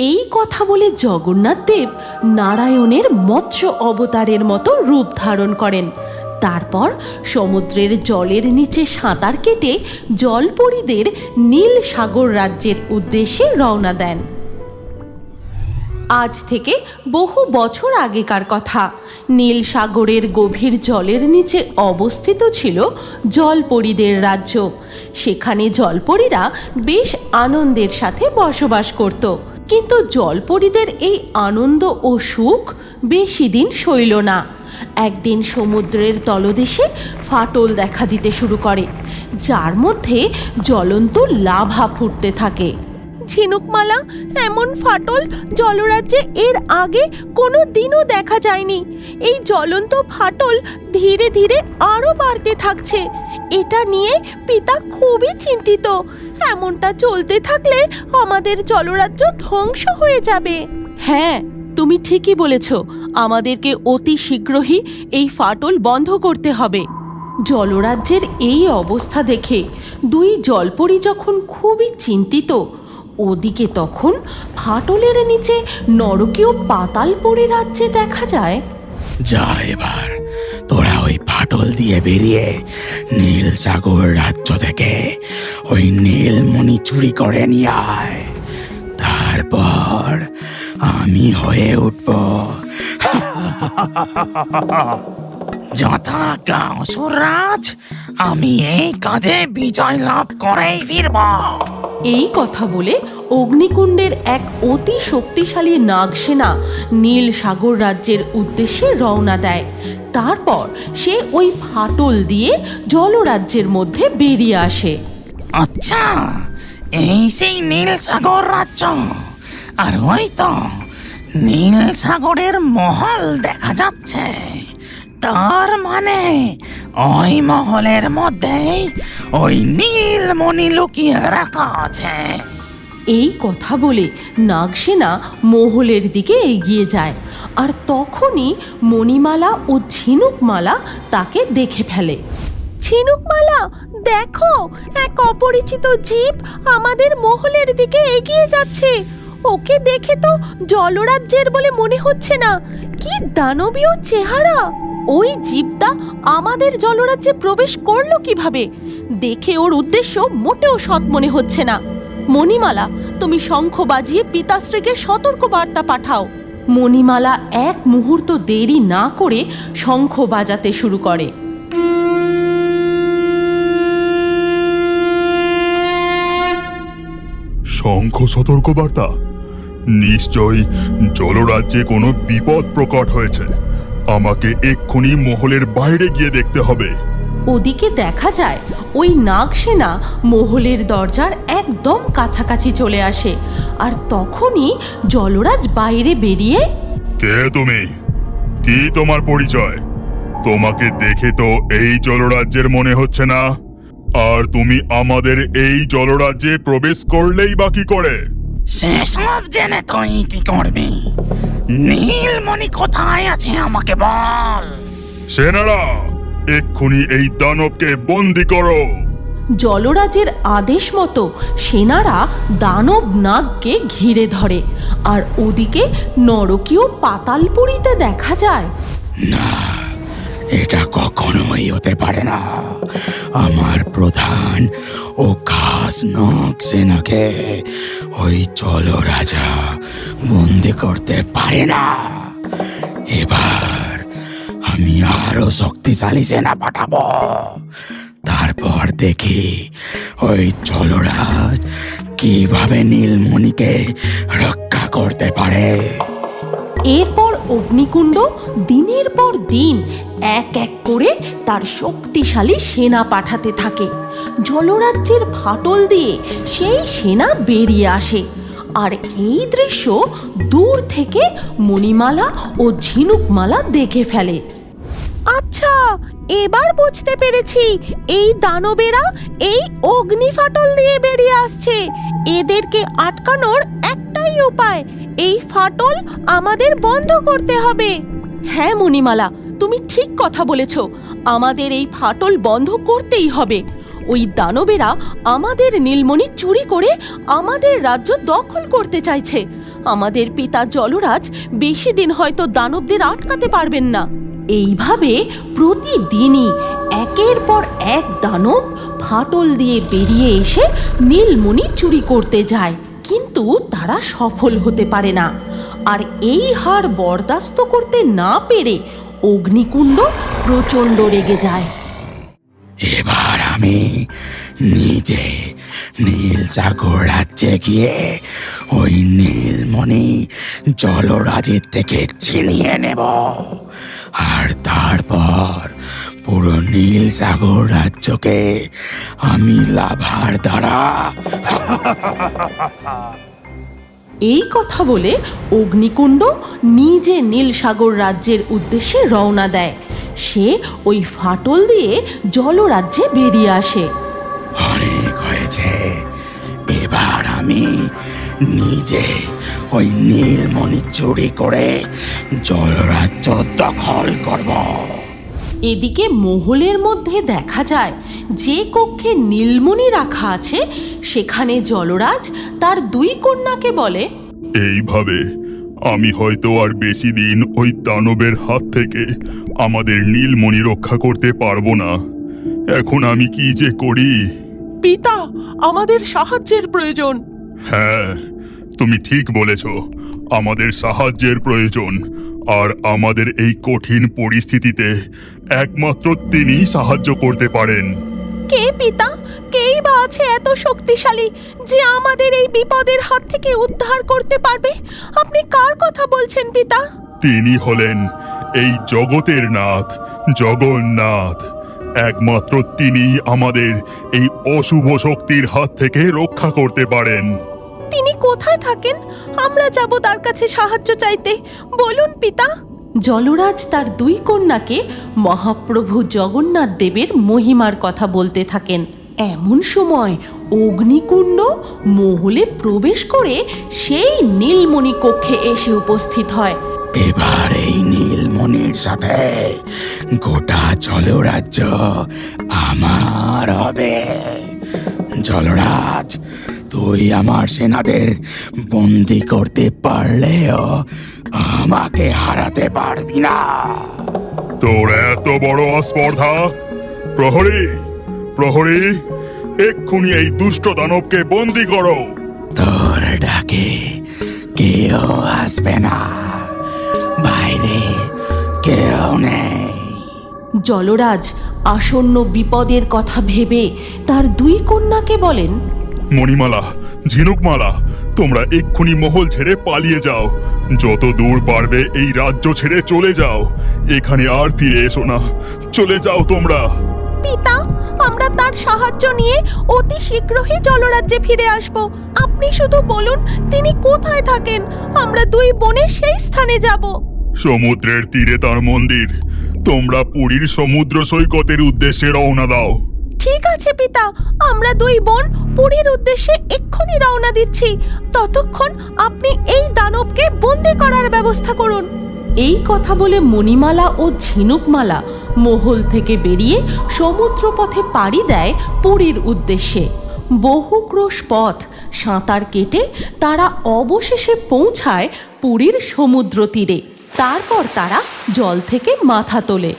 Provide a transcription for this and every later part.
এই কথা বলে জগন্নাথ দেব নারায়ণের মৎস্য অবতারের মতো রূপ ধারণ করেন। তারপর সমুদ্রের জলের নিচে সাঁতার কেটে জলপরীদের নীল সাগর রাজ্যের উদ্দেশ্যে রওনা দেন। আজ থেকে বহু বছর আগেকার কথা। নীল সাগরের গভীর জলের নিচে অবস্থিত ছিল জলপরীদের রাজ্য। সেখানে জলপরীরা বেশ আনন্দের সাথে বসবাস করত। কিন্তু জলপরীদের এই আনন্দ ও সুখ বেশি দিন সইল না। একদিন সমুদ্রের তলদেশে ফাটল দেখা দিতে শুরু করে, যার মধ্যে জ্বলন্ত লাভা ফুটতে থাকে। ঝিনুকমালা, এমন ফাটল জলরাজ্যে এর আগে কোনো দিনও দেখা যায়নি। এই জ্বলন্ত ফাটল ধীরে ধীরে আরো বাড়তে থাকছে। এটা নিয়ে পিতা খুবই চিন্তিত। এমনটা চলতে থাকলে আমাদের জলরাজ্য ধ্বংস হয়ে যাবে। হ্যাঁ, তুমি ঠিকই বলেছ। আমাদেরকে অতি শীঘ্রই এই ফাটল বন্ধ করতে হবে। জলরাজ্যের এই অবস্থা দেখে দুই জলপরী যখন খুবই চিন্তিত, ওদিকে তখন ফাটলের নিচে নরকীয় পাতালপুরী রাজ্যে দেখা যায়। যা এবার তোরা ওই ফাটল দিয়ে বেরিয়ে নীল সাগর রাজ্য থেকে ওই নীলমণি চুরি করে নিয়ে আয়। তারপর আমি হয়ে উঠব যথাজ্ঞা অসুররাজ। আমি এই কাজে বিজয় লাভ করেই ফিরব। এই কথা বলে অগ্নিকুণ্ডের এক অতি শক্তিশালী নাগসেনা নীল সাগর রাজ্যের উদ্দেশ্যে রওনা দেয়। তারপর সে ওই ফাটল দিয়ে জলরাজ্যের মধ্যে বেরিয়ে আসে। আচ্ছা, এই সেই নীল সাগর রাজ্য। আর ওই তো নীল সাগরের মহল দেখা যাচ্ছে। তার মানে ওই মহলের মধ্যেই ওই নীলমণি লুকিয়ে রাখা আছে। এই কথা বলে নাগসেনা মহলের দিকে এগিয়ে যায়। আর তখনই মণিমালা ও ঝিনুকমালা তাকে দেখে ফেলে। ঝিনুকমালা, দেখো, এক অপরিচিত জীব আমাদের মহলের দিকে এগিয়ে যাচ্ছে। ওকে দেখে তো জলরাজ্যের বলে মনে হচ্ছে না। কি দানবীয় চেহারা! ওই জীবটা আমাদের জলরাজ্যে প্রবেশ করলো কিভাবে? দেখে ওর উদ্দেশ্য মোটেও সৎ মনে হচ্ছে না। মণিমালা, তুমি শঙ্খ বাজিয়ে পিতাশ্রীকে সতর্ক বার্তা পাঠাও। মণিমালা এক মুহূর্ত দেরি না করে শঙ্খ বাজাতে শুরু করে। শঙ্খ সতর্কবার্তা? নিশ্চয়ই জলরাজ্যে কোনো বিপদ প্রকট হয়েছে। আমাকে এক্ষুনি মহলের বাইরে গিয়ে দেখতে হবে। ওদিকে দেখা যায় ওই নাগসেনা মহলের দরজার একদম কাছাকাছি চলে আসে। আর তখনই জলরাজ বাইরে বেরিয়ে, কে তুমি? কি তোমার পরিচয়? তোমাকে দেখে তো এই জলরাজ্যের মনে হচ্ছে না। আর তুমি আমাদের এই জলরাজ্যে প্রবেশ করলেই বা কি করে? সেসব জেনে তুই কি করবি? নীলমণি কোথায় আছে আমাকে বল। সেনারা, এক্ষুনি এই দানবকে বন্দি করো। জলরাজের আদেশ মতো সেনারা দানব নাগকে ঘিরে ধরে। আর ওদিকে নরকীয় পাতালপুরীতে দেখা যায়। না, এটা কখনোই হতে পারে না। আমার প্রধান ও খাস নাগসেনাকে ওই জলরাজা বন্দি করতে পারে না। এবার আমি আরো শক্তিশালী সেনা পাঠাবো। তারপর দেখি ওই জলরাজ কিভাবে নীলমণিকে রক্ষা করতে পারে। এরপর অগ্নিকুণ্ড দিনের পর দিন এক এক করে তার শক্তিশালী সেনা পাঠাতে থাকে। জলরাজ্যের ফাটল দিয়ে সেই সেনা বেরিয়ে আসে। আর এই দৃশ্য দূর থেকে মণিমালা ও ঝিনুকমালা দেখে ফেলে। আচ্ছা, এবার বুঝতে পেরেছি, এই দানবেরা এই অগ্নি ফাটল দিয়ে বেরিয়ে আসছে। এদেরকে আটকানোর একটাই উপায়, এই ফাটল আমাদের বন্ধ করতে হবে। হ্যাঁ মণিমালা, তুমি ঠিক কথা বলেছ। আমাদের এই ফাটল বন্ধ করতেই হবে। ওই দানবেরা আমাদের নীলমণি চুরি করে আমাদের রাজ্য দখল করতে চাইছে। আমাদের পিতা জলরাজ বেশি দিন হয়তো দানবদের আটকাতে পারবেন না। এইভাবে প্রতিদিনই একের পর এক দানব ফাটল দিয়ে বেরিয়ে এসে নীলমণি চুরি করতে যায়, কিন্তু তারা সফল হতে পারে না। আর এই হার বরদাস্ত করতে না পেরে অগ্নিকুণ্ড প্রচণ্ড রেগে যায়। এবার আমি নিজে নীল সাগর রাজ্যে গিয়ে ওই নীলমণি জলরাজের থেকে ছিনিয়ে নেব, আর তারপর পুরো নীল সাগর রাজ্যকে আমি লাভার দ্বারা। এই কথা বলে অগ্নিকুণ্ড নিজে নীলসাগর রাজ্যের উদ্দেশ্যে রওনা দেয়। সে ওই ফাটল দিয়ে জলরাজ্যে বেরিয়ে আসে। অনেক হয়েছে, এবার আমি নিজে ওই নীলমণি চুরি করে জলরাজ্য দখল করব। এদিকে মহলের মধ্যে দেখা যায় যে কক্ষে নীলমণি রাখা আছে সেখানে জলরাজ তার দুই কন্যাকে বলে, এইভাবে আমি হয়তো আর বেশি দিন ওই দানবের হাত থেকে আমাদের নীলমণি রক্ষা করতে পারবো না। এখন আমি কি যে করি? পিতা, আমাদের সাহায্যের প্রয়োজন। হ্যাঁ, তুমি ঠিক বলেছ, আমাদের সাহায্যের প্রয়োজন। আর আমাদের এই কঠিন পরিস্থিতিতে একমাত্র তিনিই সাহায্য করতে পারেন। কে পিতা? কেই বা আছে এত শক্তিশালী যে আমাদের এই বিপদের হাত থেকে উদ্ধার করতে পারবে? আপনি কার কথা বলছেন পিতা? তিনি হলেন এই জগতের নাথ, জগন্নাথ। একমাত্র তিনিই আমাদের এই অশুভ শক্তির হাত থেকে রক্ষা করতে পারেন। তিনি কোথায় থাকেন? আমরা যাব তার কাছে সাহায্য চাইতে। বলুন পিতা। জলরাজ তার দুই কন্যাকে মহাপ্রভু জগন্নাথ দেবের মহিমার কথা বলতে থাকেন। এমন সময় অগ্নিকুণ্ড মহলে প্রবেশ করে সেই নীলমণি কক্ষে এসে উপস্থিত হয়। এবার এই নীলমণির সাথে গোটা জলরাজ্য আমার হবে। জলরাজ, তুই আমার সেনাদের বন্দি করতে পারলেও আমাকে হারাতে পারবি না। তোর এত বড় স্পর্ধা! প্রহরী, প্রহরী, এক্ষুনি এই দুষ্ট দানবকে বন্দি করো। তোর ডাকে কেউ আসবে না, বাইরে কেউ নেই। জলরাজ আসন্ন বিপদের কথা ভেবে তার দুই কন্যাকে বলেন, মণিমালা, ঝিনুকমালা, তোমরা এক্ষুনি মহল ছেড়ে পালিয়ে যাও। যত দূর পারবে এই রাজ্য ছেড়ে চলে যাও। এখানে আর ফিরে এসো না। চলে যাও তোমরা। পিতা, আমরা তার সাহায্য নিয়ে অতি শীঘ্রই জলরাজ্যে ফিরে আসব। আপনি শুধু বলুন তিনি কোথায় থাকেন, আমরা দুই বোনে সেই স্থানে যাব। সমুদ্রের তীরে তার মন্দির। তোমরা পুরীর সমুদ্র সৈকতের উদ্দেশ্যে রওনা দাও। ঠিক আছে পিতা, আমরা দুই বোন পুরীর উদ্দেশ্যে এক্ষুনি রওনা দিচ্ছি। ততক্ষণ আপনি এই দানবকে বন্দি করার ব্যবস্থা করুন। এই কথা বলে মণিমালা ও ঝিনুকমালা মহল থেকে বেরিয়ে সমুদ্র পথে পাড়ি দেয় পুরীর উদ্দেশ্যে। বহু ক্রোশ পথ সাঁতার কেটে তারা অবশেষে পৌঁছায় পুরীর সমুদ্র তীরে। তারপর তারা জল থেকে মাথা তোলে।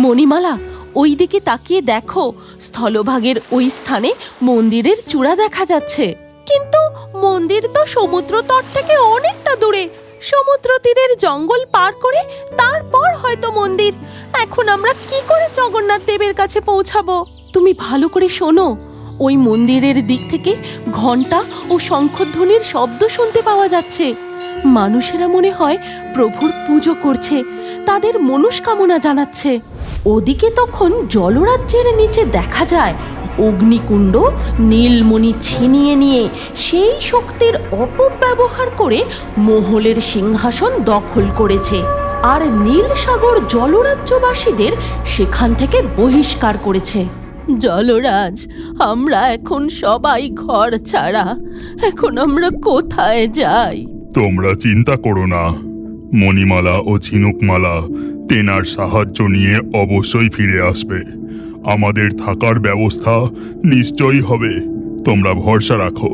মণিমালা, ওই দিকে তাকিয়ে দেখো, স্থলভাগের ওই স্থানে মন্দিরের চূড়া দেখা যাচ্ছে। কিন্তু মন্দির তো সমুদ্র তট থেকে অনেকটা দূরে। সমুদ্র তীরের জঙ্গল পার করে তারপর হয়তো মন্দির। এখন আমরা কি করে জগন্নাথ দেবের কাছে পৌঁছাবো? তুমি ভালো করে শোনো, ওই মন্দিরের দিক থেকে ঘণ্টা ও শঙ্খধ্বনির শব্দ শুনতে পাওয়া যাচ্ছে। মানুষেরা মনে হয় প্রভুর পুজো করছে, তাদের মনস্কামনা জানাচ্ছে। ওদিকে তখন জলরাজ্যের নিচে দেখা যায় অগ্নিকুণ্ড নীলমণি ছিনিয়ে নিয়ে সেই শক্তির অপব্যবহার করে মহলের সিংহাসন দখল করেছে, আর নীলসাগর জলরাজ্যবাসীদের সেখান থেকে বহিষ্কার করেছে। জলরাজ, আমরা এখন সবাই ঘর ছাড়া। এখন আমরা কোথায় যাই? তোমরা চিন্তা করো না, মণিমালা ও ঝিনুকমালা তেনার সাহায্য নিয়ে অবশ্যই ফিরে আসবে। আমাদের থাকার ব্যবস্থা নিশ্চয়ই হবে, তোমরা ভরসা রাখো।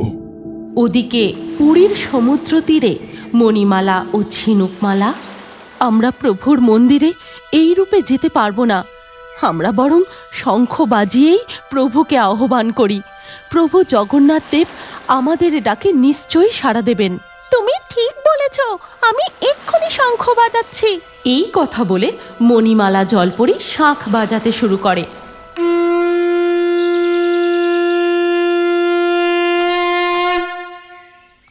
ওদিকে পুরীর সমুদ্র তীরে মণিমালা ও ঝিনুকমালা, আমরা প্রভুর মন্দিরে এই রূপে যেতে পারবো না, আমরা বরং শঙ্খ বাজিয়েই প্রভুকে আহ্বান করি। প্রভু জগন্নাথ দেব আমাদের ডাকে নিশ্চয়ই সাড়া দেবেন। তুমি ঠিক বলেছ, আমি এক্ষুনি শঙ্খ বাজাচ্ছি। এই কথা বলে মণিমালা জলপরি শাঁখ বাজাতে শুরু করে।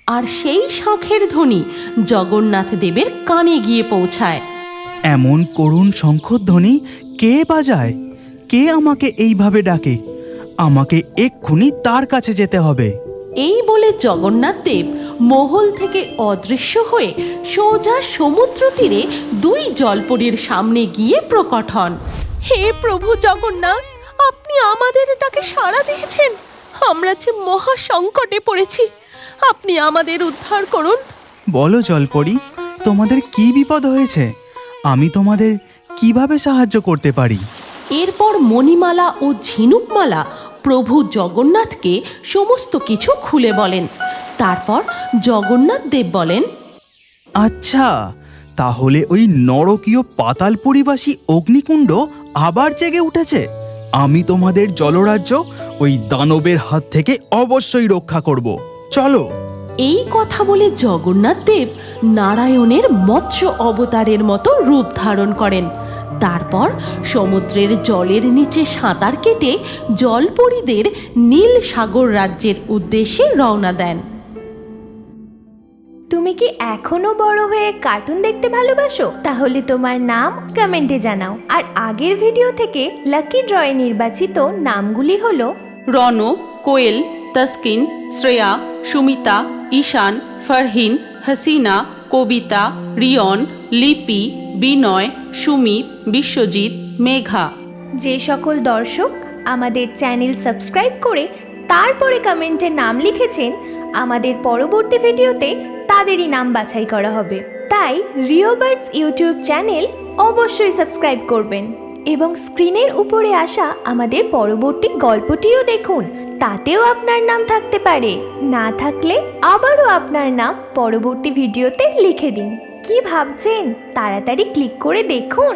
আর সেই শঙ্খের ধ্বনি জগন্নাথ দেবের কানে গিয়ে পৌঁছায়। এমন করুণ শঙ্খধ্বনি কে বাজায়? কে আমাকে এইভাবে ডাকে? আমাকে এক্ষুনি তার কাছে যেতে হবে। এই বলে জগন্নাথ দেব মহল থেকে অদৃশ্য হয়ে সোজা সমুদ্র তীরে দুই জলপরীর সামনে গিয়ে প্রকট হন। হে প্রভু জগন্নাথ, আপনি আমাদের ডাকে সাড়া দিয়েছেন। আমরা যে মহা সংকটে পড়েছি, আপনি আমাদের উদ্ধার করুন। বলো জলপরি, তোমাদের কি বিপদ হয়েছে? আমি তোমাদের কিভাবে সাহায্য করতে পারি? এরপর মণিমালা ও ঝিনুকমালা প্রভু জগন্নাথকে সমস্ত কিছু খুলে বলেন। তারপর জগন্নাথ দেব বলেন, আচ্ছা, তাহলে ওই নরকীয় পাতালপুরীবাসী অগ্নিকুণ্ড আবার জেগে উঠেছে। আমি তোমাদের জলরাজ্য ওই দানবের হাত থেকে অবশ্যই রক্ষা করব। চলো। এই কথা বলে জগন্নাথ দেব নারায়ণের মৎস্য অবতারের মতো রূপ ধারণ করেন। তারপর সমুদ্রের জলের নিচে সাঁতার কেটে জলপরীদের নীল সাগর রাজ্যের উদ্দেশ্যে রওনা দেন। তুমি কি এখনো বড় হয়ে কার্টুন দেখতে ভালোবাসো? তাহলে তোমার নাম কমেন্টে জানাও। আর আগের ভিডিও থেকে লাকি ড্রয়ে নির্বাচিত নামগুলি হলো রণ, কোয়েল, তসকিন, শ্রেয়া, সুমিতা, ঈশান, ফারহিন, হাসিনা, কবিতা, রিয়ন, লিপি, বিনয়, সুমিত, বিশ্বজিৎ, মেঘা। যে সকল দর্শক আমাদের চ্যানেল সাবস্ক্রাইব করে তারপরে কমেন্টে নাম লিখেছেন, আমাদের পরবর্তী ভিডিওতে তাদেরই নাম বাছাই করা হবে। তাই রিও বার্ডস ইউটিউব চ্যানেল অবশ্যই সাবস্ক্রাইব করবেন এবং স্ক্রিনের উপরে আসা আমাদের পরবর্তী গল্পটিও দেখুন, তাতেও আপনার নাম থাকতে পারে। না থাকলে আবারও আপনার নাম পরবর্তী ভিডিওতে লিখে দিন। কি ভাবছেন? তাড়াতাড়ি ক্লিক করে দেখুন।